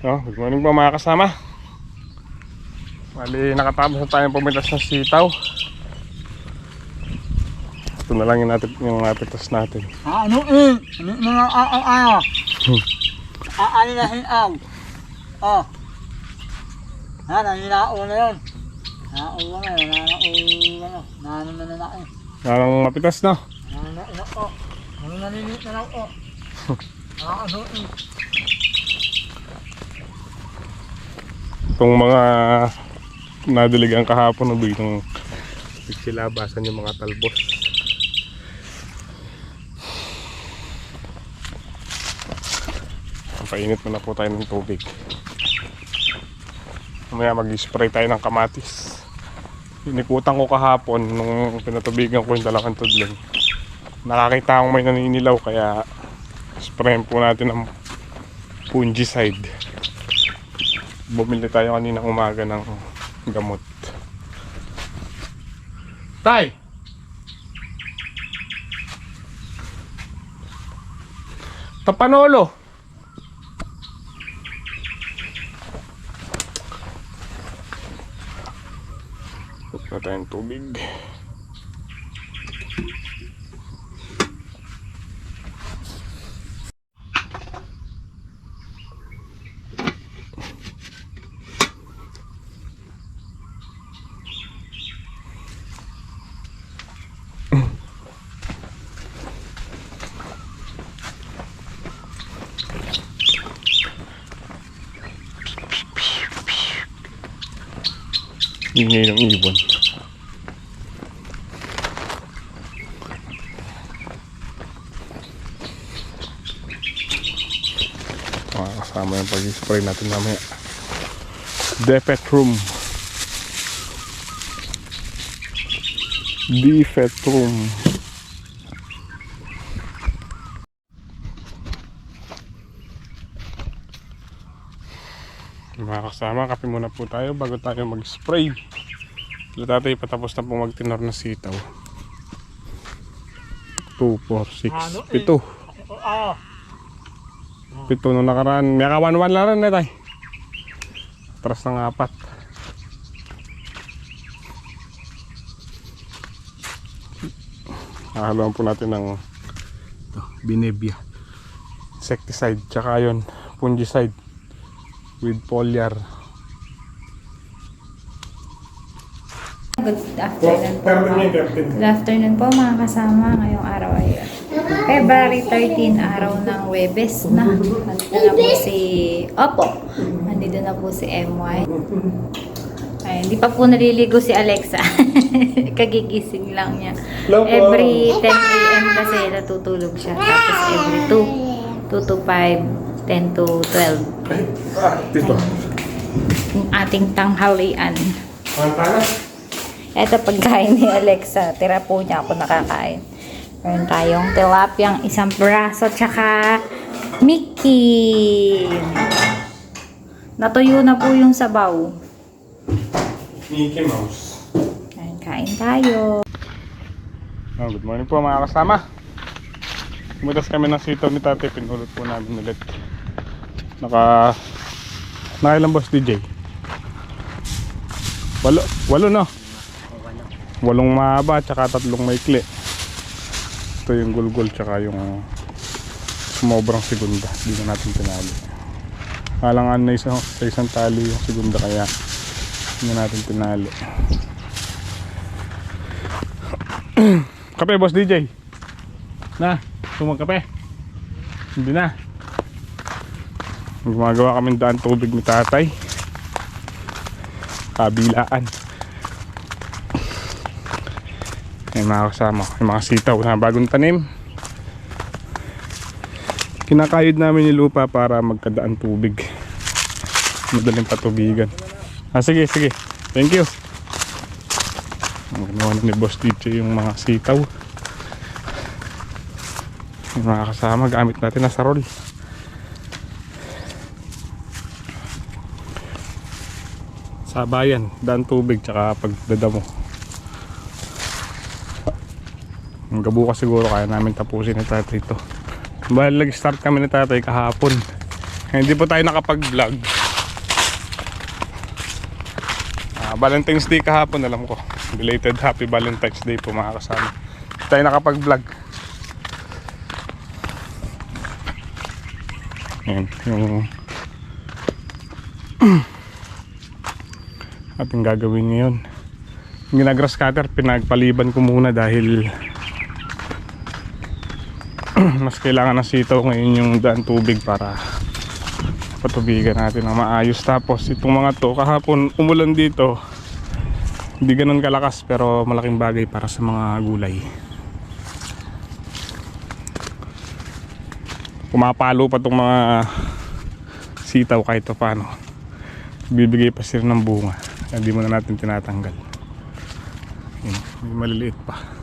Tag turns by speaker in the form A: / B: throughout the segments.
A: Oh, good morning po mga kasama. Bali, nakatapos na tayong pumitas ng sitaw. Ito na lang yung napitas natin.
B: Ano na ano na hinaw. Oh. Nanginao na yun. Nanginao na yun.
A: Nanang mapitas na.
B: Naninit na lang o.
A: Itong mga nadiligan kahapon, itong silabasan yung mga talbos. Painit na po tayo ng tubig. Mamaya mag-spray tayo ng kamatis. Inikutan ko kahapon nung pinatubigan ko yung dalawang tudling. Nakakita akong may naninilaw kaya sprayin po natin ng fungicide. Bumili tayo kaninang umaga ng gamot. Tay! Tapanolo! Huwag na tayong tubig. Ingay ng ibon. Kasama yung pag-spray natin mamaya. Defetrum. Mga kasama, kape muna po tayo bago tayo mag-spray. Sila tatay patapos na po magtinor na sitaw. 2, 4, 6, 7. 7 nung nakaraan. May kawan-wan lang rin na tayo. Atras ng 4. Hahaluan po natin ng Benevia insecticide, tsaka yun fungicide with foliar.
C: Good afternoon po. Good afternoon po mga kasama. Ngayong araw ay February 13, araw ng Huwebes na. Nandito na po si Opo. Nandito na po si MY. Ay, hindi pa po naliligo si Alexa. Kagigising lang niya. Every 10 a.m. kasi natutulog siya. Tapos every 2 to 5, 10 to 12.
A: Dito.
C: Yung ating tanghalian.
A: Pantana?
C: Ito pagkain ni Alexa. Tira po niya ako nakakain. Meron tayong tilapiyang isang braso tsaka Mickey. Natuyo na po yung sabaw.
A: Mickey Mouse.
C: Ayan, kain tayo.
A: Good morning po mga kasama. Pumitas kami ng sitaw ni Tate. Pinulot po namin ulit. Nakailang boss DJ? 8 no? 8 mahaba tsaka 3 maikli. Ito yung gulgul tsaka yung sumobrang segunda. Hindi na natin tinali. Halangan na sa isang tali yung segunda kaya hindi na natin tinali. Kape boss DJ. Na, kape. Hindi na. Gumagawa kami daan tubig ni tatay. Kabilaan. Yung mga kasama, yung mga sitaw na bagong tanim. Kinakayod namin yung lupa para magkadaan tubig. Madaling patubigan. Sige. Thank you. Ang ginawa ni Boss DJ yung mga sitaw. Yung mga kasama, gamit natin na sarol. Sabayan, daan tubig tsaka pagdadamo. Ang gabukas siguro kaya namin tapusin ni tatay ito. Bali nag-start kami ni tatay kahapon. Hindi po tayo nakapag-vlog. Valentine's Day kahapon, alam ko. Belated Happy Valentine's Day po mga kasama. Tayo nakapag-vlog. Ayan, yung ating gagawin ngayon. Yung ginagrass cutter, pinagpaliban ko muna dahil mas kailangan ng sitaw ngayon yung daan tubig para patubigan natin ng maayos. Tapos itong mga to, kahapon umulan dito, hindi ganun kalakas pero malaking bagay para sa mga gulay. Pumapalo pa itong mga sitaw kahit pa paano, bibigay pa sila ng bunga, hindi mo na natin tinatanggal. Yun, may maliliit pa.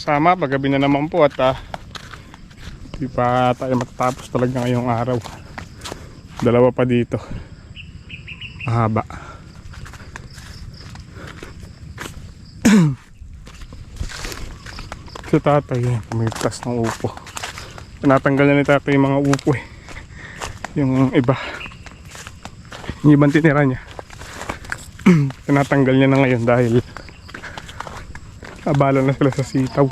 A: kasama, paggabi na naman po at di pa tayo matatapos talaga ngayong araw. Dalawa pa dito. Mahaba. Si tatay, pumitas ng upo. Tinatanggal na ni tatay yung mga upo eh. Yung iba. Yung ibang tinira niya. Tinatanggal niya na ngayon dahil abala na sila sa sitaw.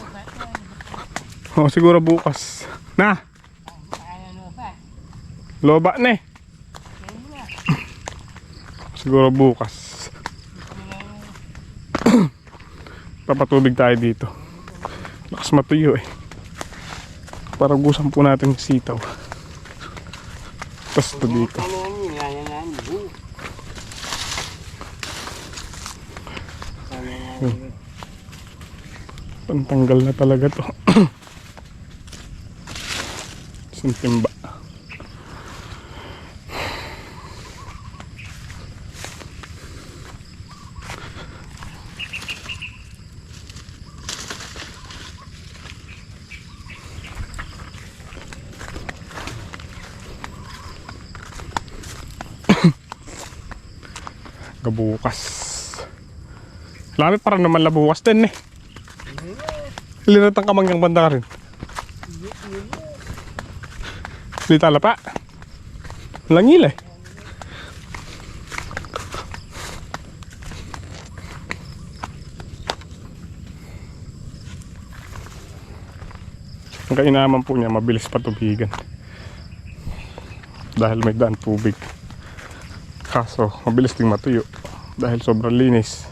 A: O siguro bukas. Na! Loba na eh. Siguro bukas. Papatubig tayo dito. Lakas matuyo eh. Para gusan po natin yung sitaw. Tapos ito dito. Pantanggal na talaga to. Sintimba. Gabukas. Lami para naman labukas din eh. Lirat ang kamanggang banda ka rin. Dito pa. Langil eh. Ang kainaman po niya, mabilis patubigan. Dahil may daan tubig. Kaso, mabilis ding matuyo. Dahil sobrang linis.